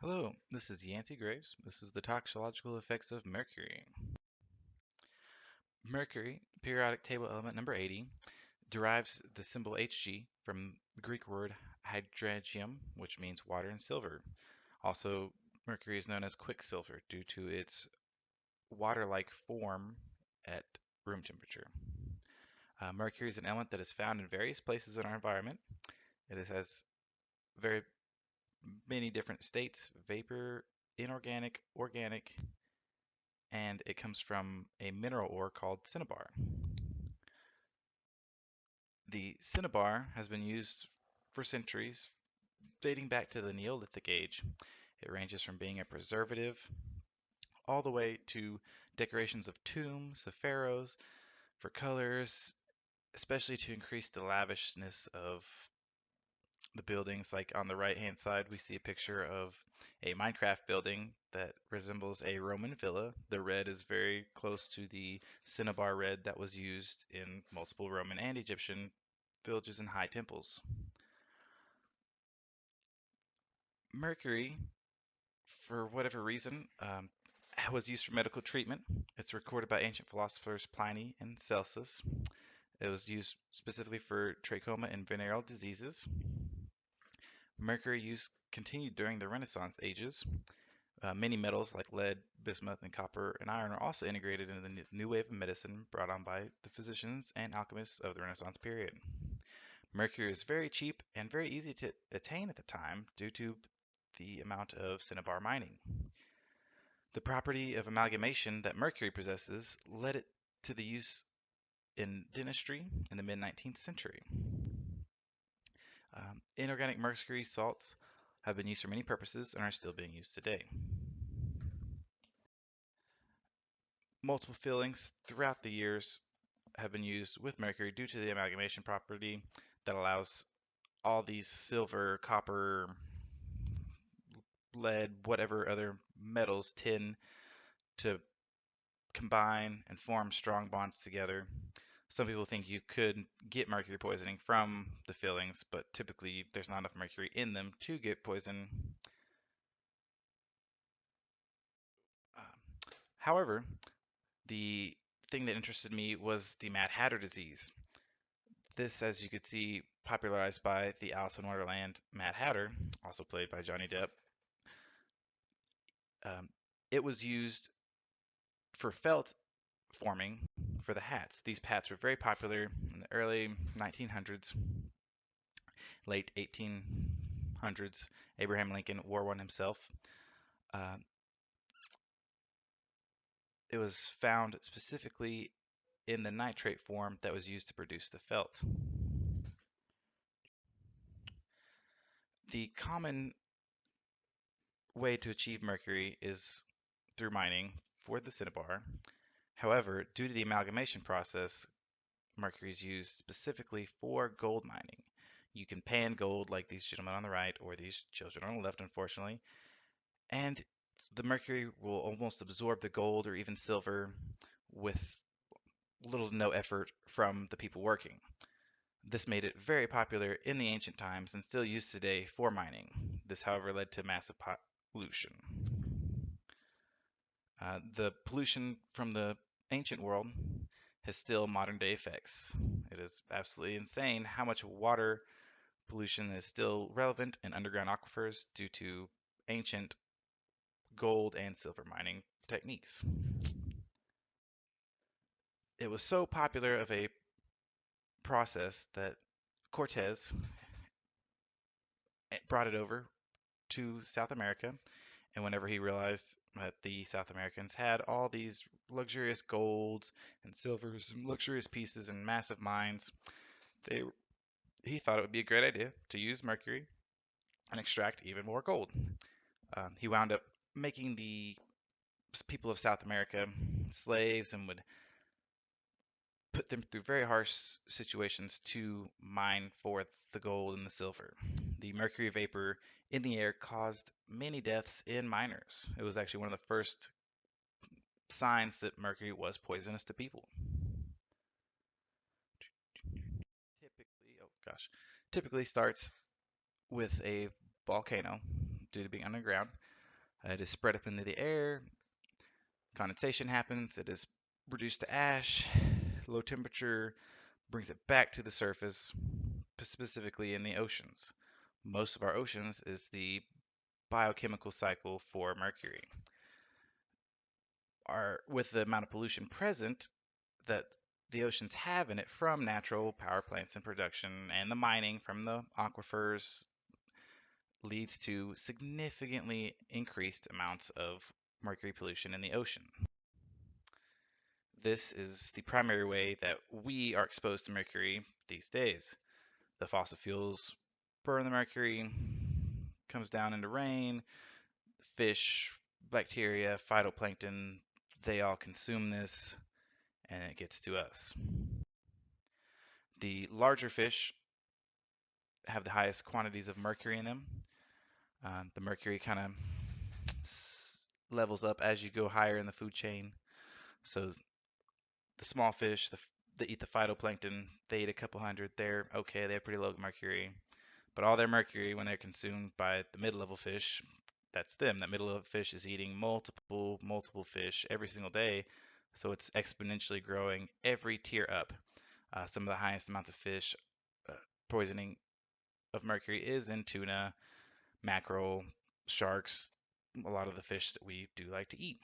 Hello, this is Yancey Graves. This is the toxicological effects of mercury. Mercury, periodic table element number 80, derives the symbol Hg from the Greek word hydragium, which means water and silver. Also, mercury is known as quicksilver due to its water-like form at room temperature. Mercury is an element that is found in various places in our environment. Has very many different states: vapor, inorganic, organic, and it comes from a mineral ore called cinnabar. The cinnabar has been used for centuries, dating back to the Neolithic age. It ranges from being a preservative all the way to decorations of tombs, of pharaohs, for colors, especially to increase the lavishness of the buildings. Like on the right hand side, we see a picture of a Minecraft building that resembles a Roman villa. The red is very close to the cinnabar red that was used in multiple Roman and Egyptian villages and high temples. Mercury, for whatever reason, was used for medical treatment. It's recorded by ancient philosophers Pliny and Celsus. It was used specifically for trachoma and venereal diseases. Mercury use continued during the Renaissance ages. Many metals like lead, bismuth, and copper and iron are also integrated into the new wave of medicine brought on by the physicians and alchemists of the Renaissance period. Mercury was very cheap and very easy to attain at the time due to the amount of cinnabar mining. The property of amalgamation that mercury possesses led it to the use in dentistry in the mid-19th century. Inorganic mercury salts have been used for many purposes and are still being used today. Multiple fillings throughout the years have been used with mercury due to the amalgamation property that allows all these silver, copper, lead, whatever other metals, tin, to combine and form strong bonds together. Some people think you could get mercury poisoning from the fillings, but typically there's not enough mercury in them to get poison. However, the thing that interested me was the Mad Hatter disease. This, as you could see, popularized by the Alice in Wonderland Mad Hatter, also played by Johnny Depp. Um, it was used for felt forming for the hats. These hats were very popular in the early 1900s, late 1800s. Abraham Lincoln wore one himself. Uh, it was found specifically in the nitrate form that was used to produce the felt. The common way to achieve mercury is through mining for the cinnabar. However, due to the amalgamation process, mercury is used specifically for gold mining. You can pan gold like these gentlemen on the right or these children on the left, unfortunately, and the mercury will almost absorb the gold or even silver with little to no effort from the people working. This made it very popular in the ancient times and still used today for mining. This, however, led to massive pollution. The pollution from the ancient world has still modern day effects. It is absolutely insane how much water pollution is still relevant in underground aquifers due to ancient gold and silver mining techniques. It was so popular of a process that Cortez brought it over to South America. And whenever he realized that the South Americans had all these luxurious golds and silvers and luxurious pieces and massive mines, they he thought it would be a great idea to use mercury and extract even more gold. He wound up making the people of South America slaves and would put them through very harsh situations to mine for the gold and the silver. The mercury vapor in the air caused many deaths in miners. It was actually one of the first signs that mercury was poisonous to people. Typically starts with a volcano due to being underground. It is spread up into the air, condensation happens, it is reduced to ash, low temperature brings it back to the surface, specifically in the oceans. Most of our oceans is the biochemical cycle for mercury. With the amount of pollution present that the oceans have in it from natural power plants and production and the mining from the aquifers leads to significantly increased amounts of mercury pollution in the ocean. This is the primary way that we are exposed to mercury these days. The fossil fuels burn the mercury, comes down into rain, fish, bacteria, phytoplankton, they all consume this and it gets to us. The larger fish have the highest quantities of mercury in them. The mercury kind of levels up as you go higher in the food chain. So the small fish, that eat the phytoplankton, they eat a couple hundred. They're okay. They have pretty low mercury. But all their mercury, when they're consumed by the mid-level fish, that's them. That middle level fish is eating multiple fish every single day. So it's exponentially growing every tier up. Some of the highest amounts of fish uh, poisoning of mercury is in tuna, mackerel, sharks, a lot of the fish that we do like to eat.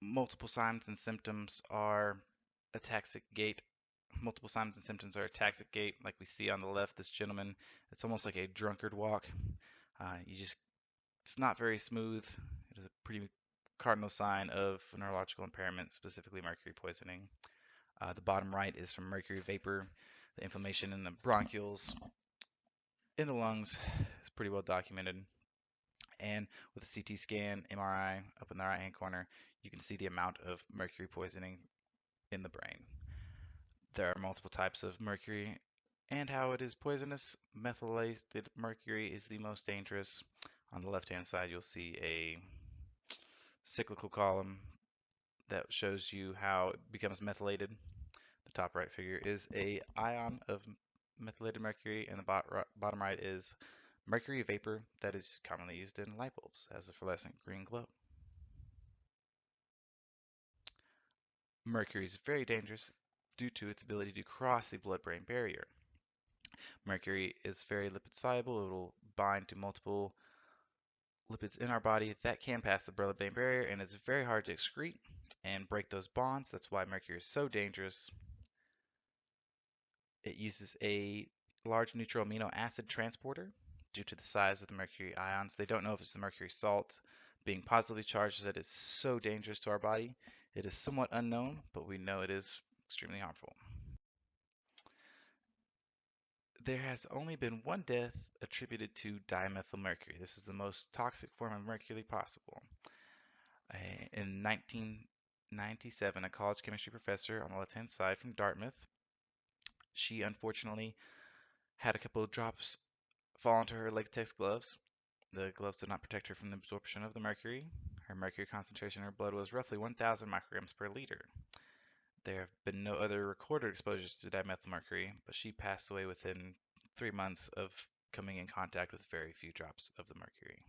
Multiple signs and symptoms are ataxic gait. Multiple signs and symptoms are ataxic gait, like we see on the left. This gentleman, it's almost like a drunkard walk. It's not very smooth. It is a pretty cardinal sign of neurological impairment, specifically mercury poisoning. The bottom right is from mercury vapor. The inflammation in the bronchioles in the lungs is pretty well documented. And with a CT scan, MRI up in the right hand corner, you can see the amount of mercury poisoning in the brain. There are multiple types of mercury and how it is poisonous. Methylated mercury is the most dangerous. On the left hand side, you'll see a cyclical column that shows you how it becomes methylated. The top right figure is a ion of methylated mercury, and the bottom right is mercury vapor that is commonly used in light bulbs as a fluorescent green glow. Mercury is very dangerous due to its ability to cross the blood-brain barrier. Mercury is very lipid soluble. It will bind to multiple lipids in our body that can pass the blood-brain barrier, and it's very hard to excrete and break those bonds. That's why mercury is so dangerous. It uses a large neutral amino acid transporter due to the size of the mercury ions. They don't know if it's the mercury salt being positively charged that is so dangerous to our body. It is somewhat unknown, but we know it is extremely harmful. There has only been one death attributed to dimethylmercury. This is the most toxic form of mercury possible. In 1997, a college chemistry professor on the left-hand side from Dartmouth, she unfortunately had a couple of drops fall into her latex gloves. The gloves did not protect her from the absorption of the mercury. Her mercury concentration in her blood was roughly 1,000 micrograms per liter. There have been no other recorded exposures to dimethylmercury, but she passed away within 3 months of coming in contact with very few drops of the mercury.